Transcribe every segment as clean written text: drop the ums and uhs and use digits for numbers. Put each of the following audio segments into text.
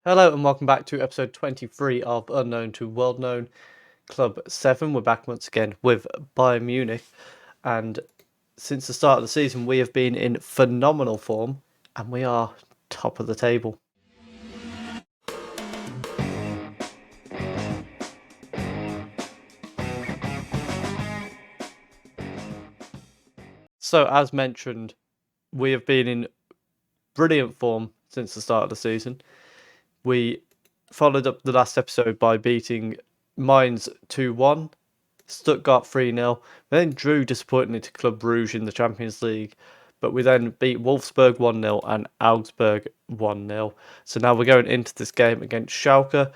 Hello and welcome back to episode 23 of Unknown to World Known Club 7. We're back once again with Bayern Munich, and since the start of the season we have been in phenomenal form and we are top of the table. So as mentioned, we have been in brilliant form since the start of the season. We followed up the last episode by beating Mainz 2-1, Stuttgart 3-0. We then drew disappointingly to Club Brugge in the Champions League, but we then beat Wolfsburg 1-0 and Augsburg 1-0. So now we're going into this game against Schalke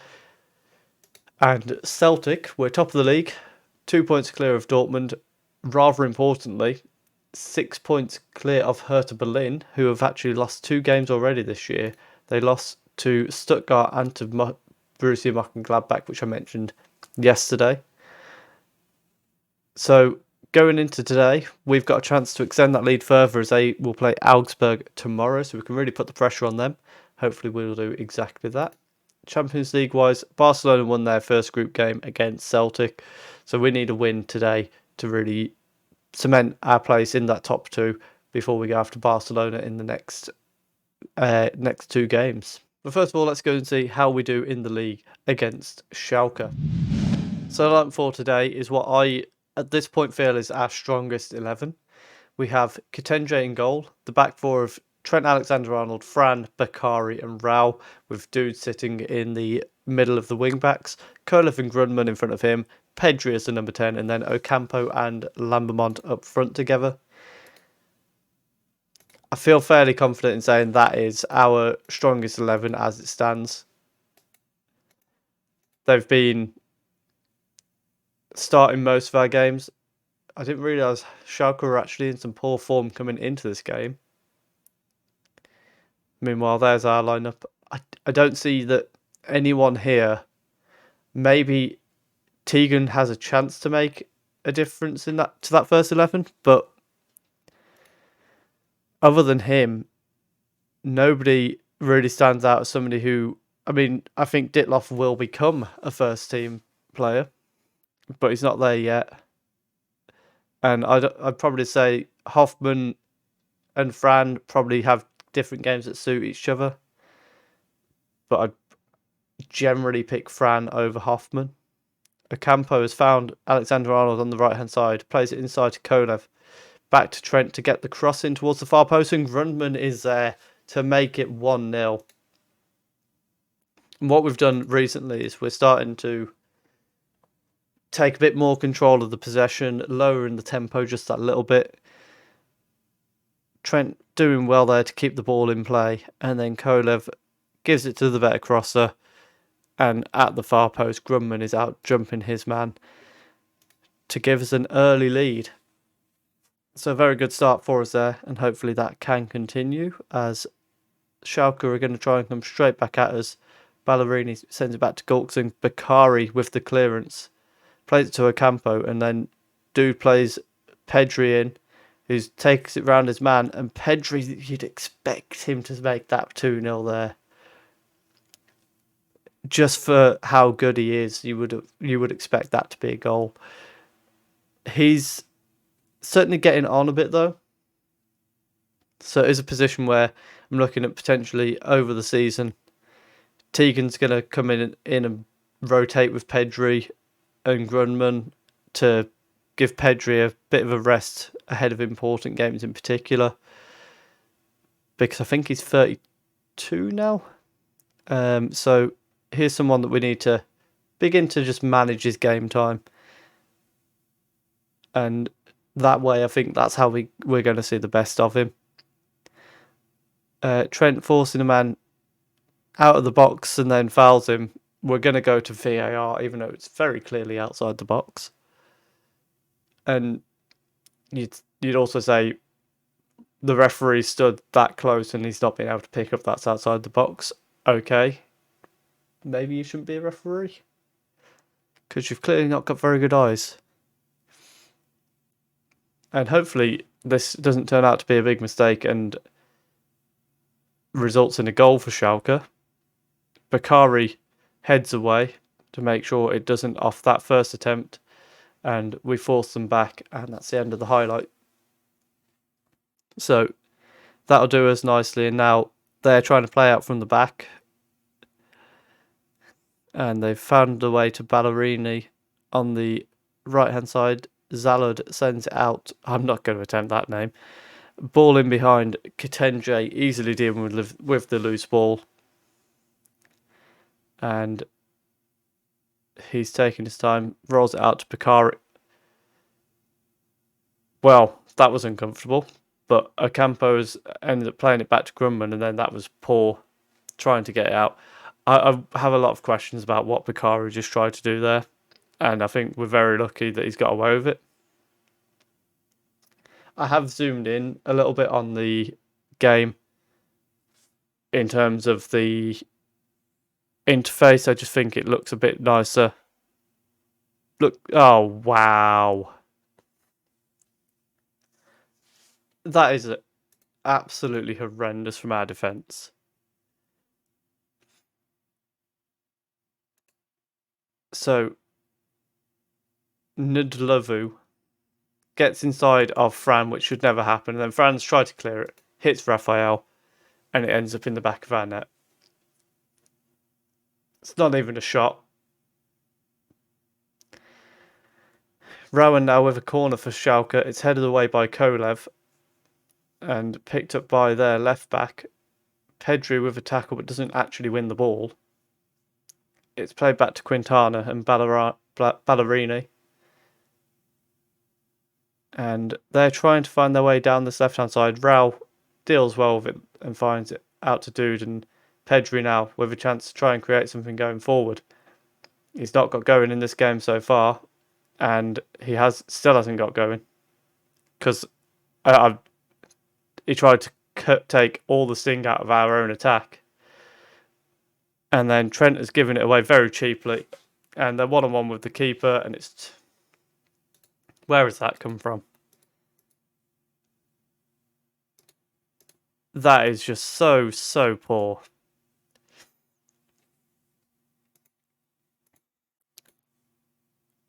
and Celtic. We're top of the league, 2 points clear of Dortmund. Rather importantly, 6 points clear of Hertha Berlin, who have actually lost 2 games already this year. They lost to Stuttgart and to Borussia Mönchengladbach, which I mentioned yesterday. So going into today, we've got a chance to extend that lead further as they will play Augsburg tomorrow, so we can really put the pressure on them. Hopefully we'll do exactly that. Champions League wise, Barcelona won their first group game against Celtic, so we need a win today to really cement our place in that top 2 before we go after Barcelona in the next 2 games. But first of all, let's go and see how we do in the league against Schalke. So lineup for today is what I at this point feel is our strongest 11. We have Katenge in goal, the back four of Trent Alexander-Arnold, Fran, Bakari and Rao, with Dude sitting in the middle of the wing-backs, Kolev and Grundman in front of him, Pedri as the number 10, and then Ocampo and Lambermont up front together. I feel fairly confident in saying that is our strongest 11 as it stands. They've been starting most of our games. I didn't realise Schalke were actually in some poor form coming into this game. Meanwhile, there's our lineup. I don't see that anyone here. Maybe Tegan has a chance to make a difference in that to that first 11, but other than him, nobody really stands out as somebody who. I mean, I think Ditloff will become a first team player, but he's not there yet. And I'd probably say Hoffman and Fran probably have different games that suit each other. But I'd generally pick Fran over Hoffman. Ocampo has found Alexander-Arnold on the right-hand side, plays it inside to Kolev. Back to Trent to get the cross in towards the far post, and Grundman is there to make it 1-0. And what we've done recently is we're starting to take a bit more control of the possession, lowering the tempo just that little bit. Trent doing well there to keep the ball in play, and then Kolev gives it to the better crosser, and at the far post, Grundman is out jumping his man to give us an early lead. So a very good start for us there, and hopefully that can continue as Schalke are going to try and come straight back at us. Ballerini sends it back to Gulkson. Bakari with the clearance plays it to Ocampo, and then Dude plays Pedri in, who takes it round his man, and Pedri, you'd expect him to make that 2-0 there. Just for how good he is, you would expect that to be a goal. He's certainly getting on a bit though. So it is a position where I'm looking at potentially over the season. Tegan's going to come in and rotate with Pedri and Grundman to give Pedri a bit of a rest ahead of important games in particular. Because I think he's 32 now. So here's someone that we need to begin to just manage his game time. And that way, I think that's how we're going to see the best of him. Trent forcing a man out of the box and then fouls him. We're going to go to VAR, even though it's very clearly outside the box. And you'd also say the referee stood that close and he's not been able to pick up that's outside the box. Okay, maybe you shouldn't be a referee because you've clearly not got very good eyes. And hopefully this doesn't turn out to be a big mistake and results in a goal for Schalke. Bakari heads away to make sure it doesn't off that first attempt, and we force them back, and that's the end of the highlight. So that'll do us nicely, and now they're trying to play out from the back, and they've found a way to Ballerini on the right hand side. Zalud sends it out. I'm not going to attempt that name. Ball in behind. Kitenje easily dealing with the loose ball, and he's taking his time. Rolls it out to Bakari. Well, that was uncomfortable, but Ocampo's ended up playing it back to Grumman, and then that was poor trying to get it out. I have a lot of questions about what Bakari just tried to do there, and I think we're very lucky that he's got away with it. I have zoomed in a little bit on the game in terms of the interface. I just think it looks a bit nicer. Look, oh wow. That is absolutely horrendous from our defence. So, Ndlovu gets inside of Fran, which should never happen, and then Fran's tried to clear it, hits Raphael, and it ends up in the back of our net. It's not even a shot. Rowan now with a corner for Schalke. It's headed away by Kolev and picked up by their left back. Pedri with a tackle but doesn't actually win the ball. It's played back to Quintana and Ballerini. And they're trying to find their way down this left-hand side. Rao deals well with it and finds it out to Dude, and Pedri now with a chance to try and create something going forward. He's not got going in this game so far, and he still hasn't got going because he tried to take all the sting out of our own attack, and then Trent has given it away very cheaply, and they're 1-on-1 with the keeper, and it's where has that come from? That is just so poor.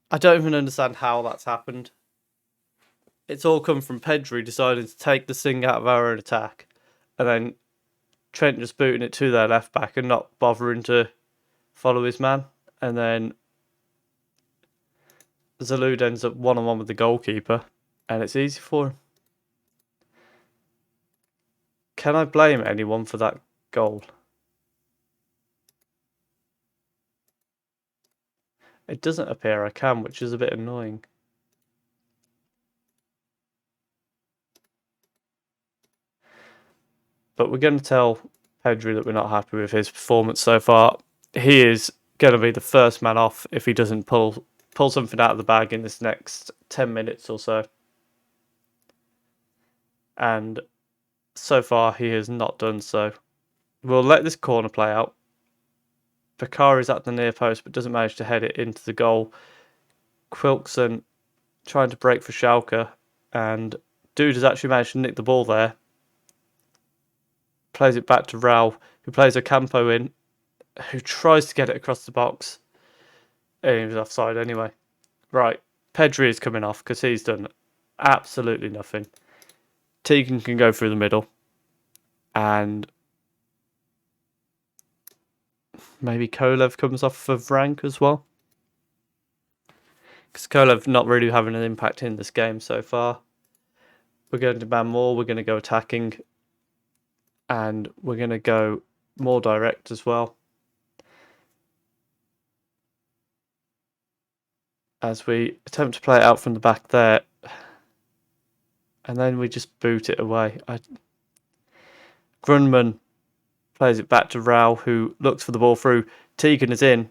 I don't even understand how that's happened. It's all come from Pedri deciding to take the sting out of our own attack, and then Trent just booting it to their left back and not bothering to follow his man, and then Zalud ends up 1-on-1 with the goalkeeper, and it's easy for him. Can I blame anyone for that goal? It doesn't appear I can, which is a bit annoying. But we're going to tell Pedri that we're not happy with his performance so far. He is going to be the first man off if he doesn't pull something out of the bag in this next 10 minutes or so. And so far, he has not done so. We'll let this corner play out. Bakari's at the near post but doesn't manage to head it into the goal. Quilkson trying to break for Schalke, and Dude has actually managed to nick the ball there. Plays it back to Rao, who plays Ocampo in, who tries to get it across the box. And he was offside anyway. Right, Pedri is coming off because he's done absolutely nothing. Tegan can go through the middle, and maybe Kolev comes off for Vrank as well. Because Kolev not really having an impact in this game so far. We're going to demand more. We're going to go attacking. And we're going to go more direct as well. As we attempt to play it out from the back there. And then we just boot it away. Grunman plays it back to Rao, who looks for the ball through. Tegan is in.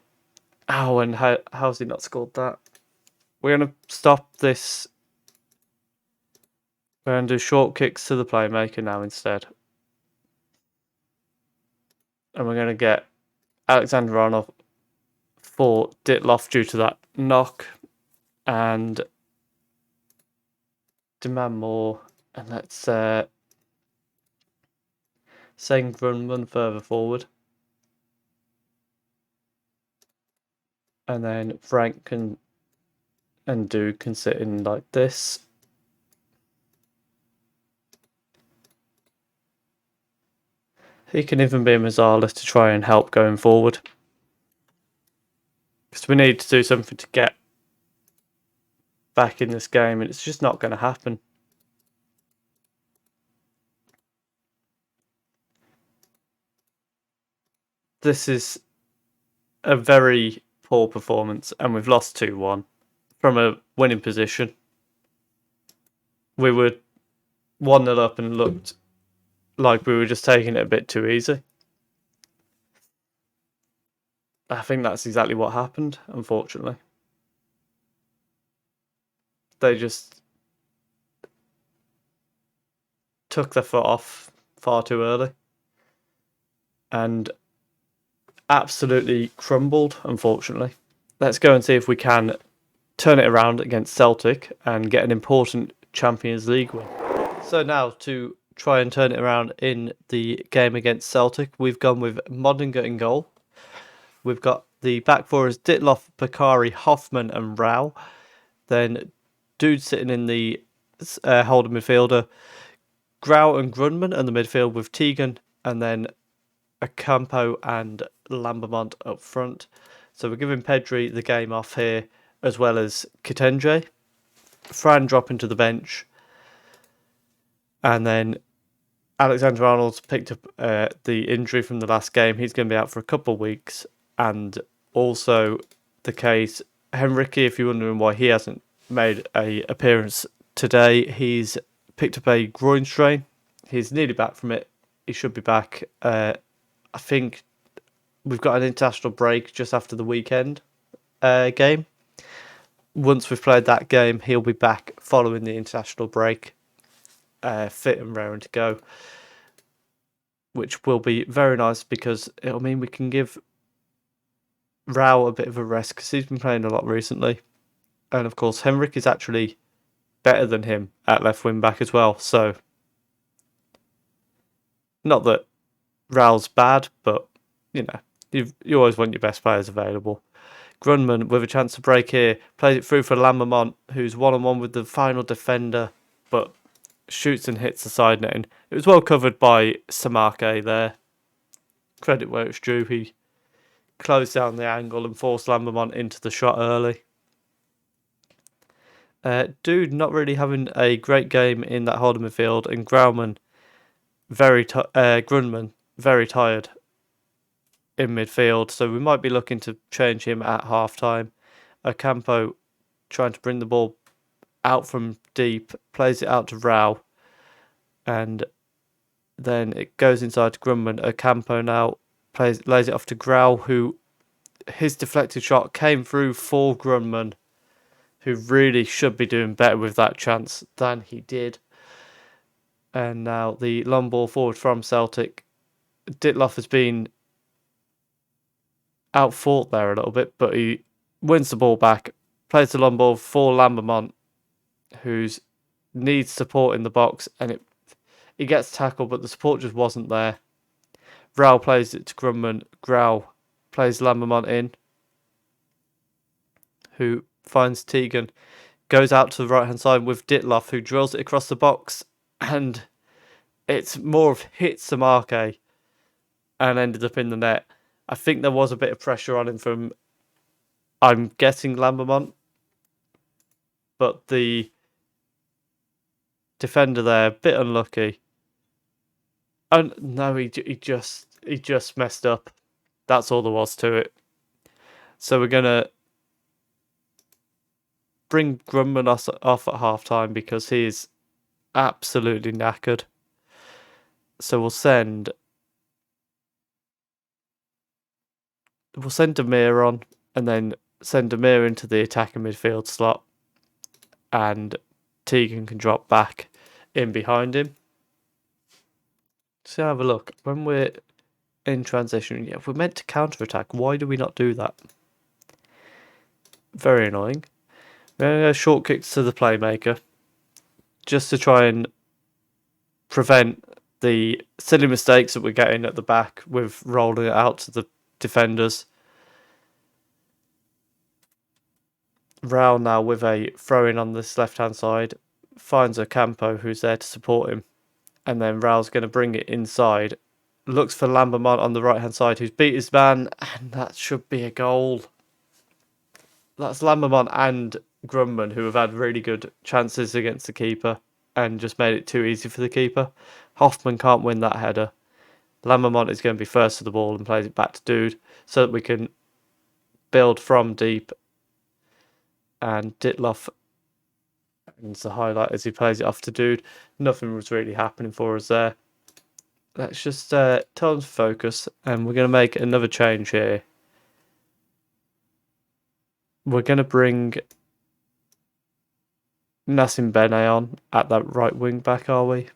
Oh, and how's he not scored that? We're going to stop this. We're going to do short kicks to the playmaker now instead. And we're going to get Alexander Arnold for Ditloff due to that knock. And demand more. And let's send Grunman further forward. And then Frank and Dude can sit in like this. He can even be a Mazzala to try and help going forward. Because we need to do something to get back in this game, and it's just not going to happen. This is a very poor performance, and we've lost 2-1 from a winning position. We were 1-0 up and looked like we were just taking it a bit too easy. I think that's exactly what happened, unfortunately. They just took their foot off far too early and absolutely crumbled, unfortunately. Let's go and see if we can turn it around against Celtic and get an important Champions League win. So now to try and turn it around in the game against Celtic, we've gone with Modinger in goal. We've got the back four as Ditloff, Bakari, Hoffman and Rao. Then Dude sitting in the holding midfielder. Grau and Grunman in the midfield with Tegan, and then Acampo and Lambermont up front. So we're giving Pedri the game off here, as well as Kitenge. Fran dropping to the bench. And then Alexander Arnold's picked up the injury from the last game. He's going to be out for a couple of weeks. And also the case, Henrique, if you're wondering why he hasn't made an appearance today, he's picked up a groin strain. He's nearly back from it. He should be back. I think we've got an international break just after the weekend game. Once we've played that game, he'll be back following the international break, fit and raring to go, which will be very nice because it'll mean we can give Rao a bit of a rest because he's been playing a lot recently. And of course, Henrik is actually better than him at left wing back as well. So, not that Rao's bad, but you know, you always want your best players available. Grunman with a chance to break here, plays it through for Lambermont, who's one-on-one with the final defender, but shoots and hits the side netting. It was well covered by Samake there. Credit where it's due. He closed down the angle and forced Lambermont into the shot early. Dude not really having a great game in that holding midfield, and Grunman very tired in midfield, so we might be looking to change him at half-time. Ocampo trying to bring the ball out from deep, plays it out to Rao, and then it goes inside to Grunman. Ocampo now lays it off to Grau, who his deflected shot came through for Grunman, who really should be doing better with that chance than he did. And now the long ball forward from Celtic. Ditloff has been outfought there a little bit, but he wins the ball back, plays the long ball for Lambermont, who needs support in the box, and he gets tackled, but the support just wasn't there. Rao plays it to Grunman. Grau plays Lambermont in, who finds Tegan, goes out to the right-hand side with Ditloff, who drills it across the box, and it's more of hit Samake and ended up in the net. I think there was a bit of pressure on him from, I'm guessing, Lambermont, but the defender there, a bit unlucky. Oh no, he just messed up. That's all there was to it. So we're gonna bring Grumman off at half time because he's absolutely knackered. So we'll send Demir on, and then send Demir into the attacking midfield slot, and Tegan can drop back in behind him. So have a look. When we're in transition, if we're meant to counter-attack, why do we not do that? Very annoying. We're going to go short kicks to the playmaker, just to try and prevent the silly mistakes that we're getting at the back with rolling it out to the defenders. Rao now with a throw-in on this left-hand side, finds a Campo who's there to support him, and then Rao's going to bring it inside. Looks for Lambermont on the right-hand side, who's beat his man, and that should be a goal. That's Lambermont and Grumman who have had really good chances against the keeper and just made it too easy for the keeper. Hoffman can't win that header. Lambermont is going to be first to the ball and plays it back to Dude so that we can build from deep. And Ditloff ends the highlight as he plays it off to Dude. Nothing was really happening for us there. Let's just tell them to focus, and we're going to make another change here. We're going to bring Nassim Bene on at that right wing back, are we?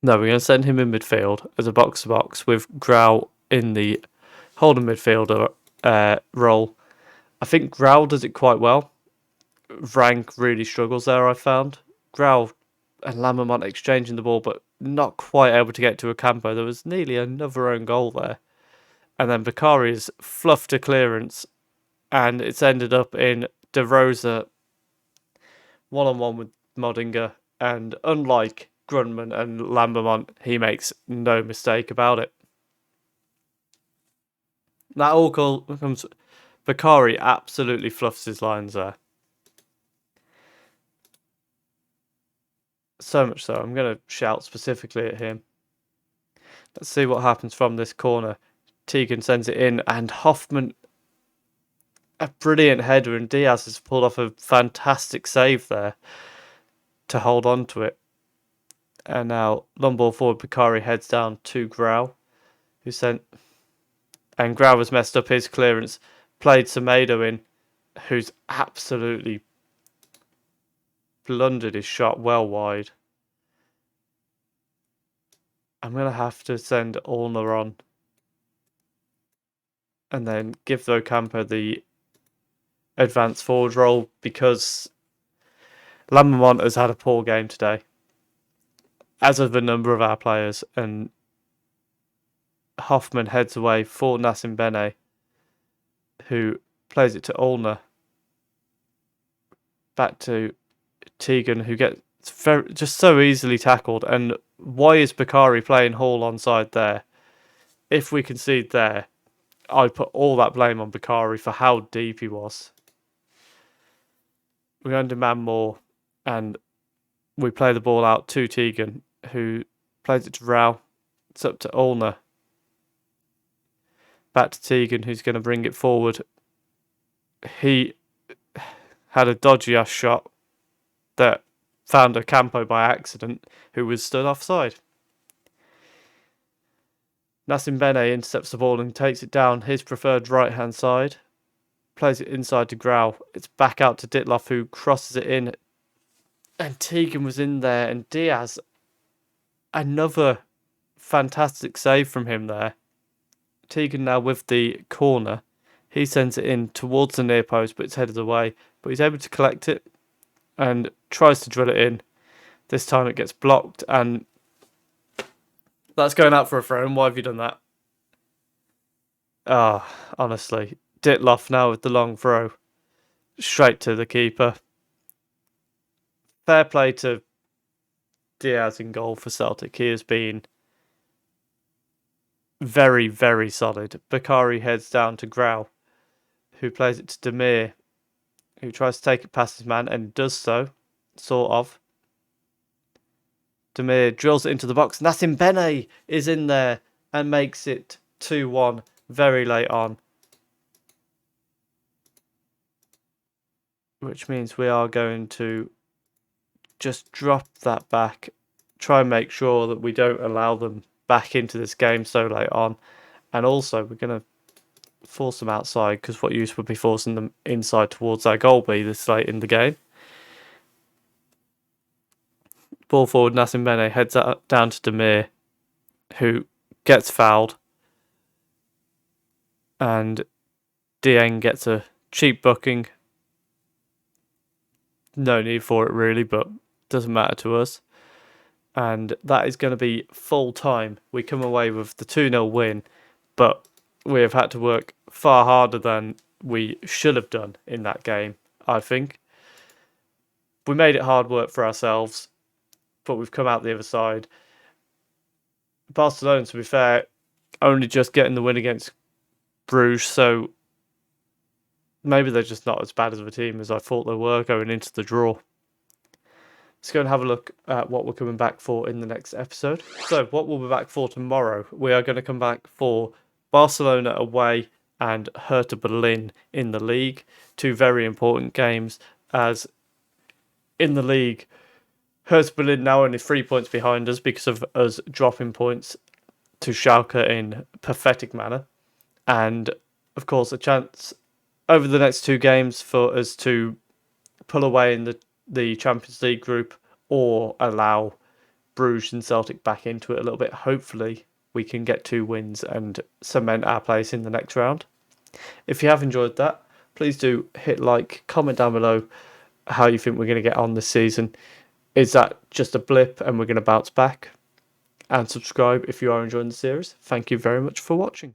No, we're going to send him in midfield as a box-to-box with Grau in the holding midfielder role. I think Grau does it quite well. Rank really struggles there, I found. Grau and Lammermont exchanging the ball, but not quite able to get to a Campo. There was nearly another own goal there. And then Bakari's fluffed a clearance, and it's ended up in De Rosa one-on-one with Modinger. And unlike Grunman and Lambermont, he makes no mistake about it. That all comes... Bakari absolutely fluffs his lines there. So much so, I'm going to shout specifically at him. Let's see what happens from this corner. Tegan sends it in, and Hoffman, a brilliant header, and Diaz has pulled off a fantastic save there to hold on to it. And now, long ball forward, Bakari heads down to Grau, who sent... And Grau has messed up his clearance, played Semedo in, who's absolutely blundered his shot well wide. I'm going to have to send Allner on. And then give Ocampo the advanced forward role because Lambermont has had a poor game today, as have a number of our players, and Hoffman heads away for Nassim Bene, who plays it to Allner. Back to Tegan, who gets just so easily tackled. And why is Bakari playing Hall onside there? If we concede there, I put all that blame on Bakari for how deep he was. We're going to demand more, and we play the ball out to Tegan, who plays it to Rao. It's up to Allner. Back to Tegan, who's going to bring it forward. He had a dodgy ass shot that found a Campo by accident, who was stood offside. Nassim Bene intercepts the ball and takes it down his preferred right-hand side. Plays it inside to Grau. It's back out to Ditloff, who crosses it in. And Tegan was in there, and Diaz, another fantastic save from him there. Tegan now with the corner. He sends it in towards the near post, but it's headed away. But he's able to collect it and tries to drill it in. This time it gets blocked, and that's going out for a throw. And why have you done that? Honestly. Ditloff now with the long throw. Straight to the keeper. Fair play to Diaz in goal for Celtic. He has been very, very solid. Bakari heads down to Grau, who plays it to Demir, who tries to take it past his man and does so, sort of. Demir drills it into the box. Nassim Bene is in there and makes it 2-1 very late on. Which means we are going to just drop that back. Try and make sure that we don't allow them back into this game so late on. And also, we're going to force them outside, because what use would be forcing them inside towards our goal be this late in the game. Ball forward, Nassim Bene heads down to Demir, who gets fouled. And Dieng gets a cheap booking. No need for it really, but doesn't matter to us. And that is going to be full time. We come away with the 2-0 win, but we have had to work far harder than we should have done in that game, I think. We made it hard work for ourselves, but we've come out the other side. Barcelona, to be fair, only just getting the win against Bruges, so maybe they're just not as bad as a team as I thought they were going into the draw. Let's go and have a look at what we're coming back for in the next episode. So, what we'll be back for tomorrow, we are going to come back for Barcelona away and Hertha Berlin in the league. Two very important games, as in the league, Hertha Berlin now only 3 points behind us because of us dropping points to Schalke in pathetic manner. And, of course, a chance over the next two games for us to pull away in the Champions League group or allow Bruges and Celtic back into it a little bit. Hopefully, we can get 2 wins and cement our place in the next round. If you have enjoyed that, please do hit like, comment down below how you think we're going to get on this season. Is that just a blip and we're going to bounce back? And subscribe if you are enjoying the series. Thank you very much for watching.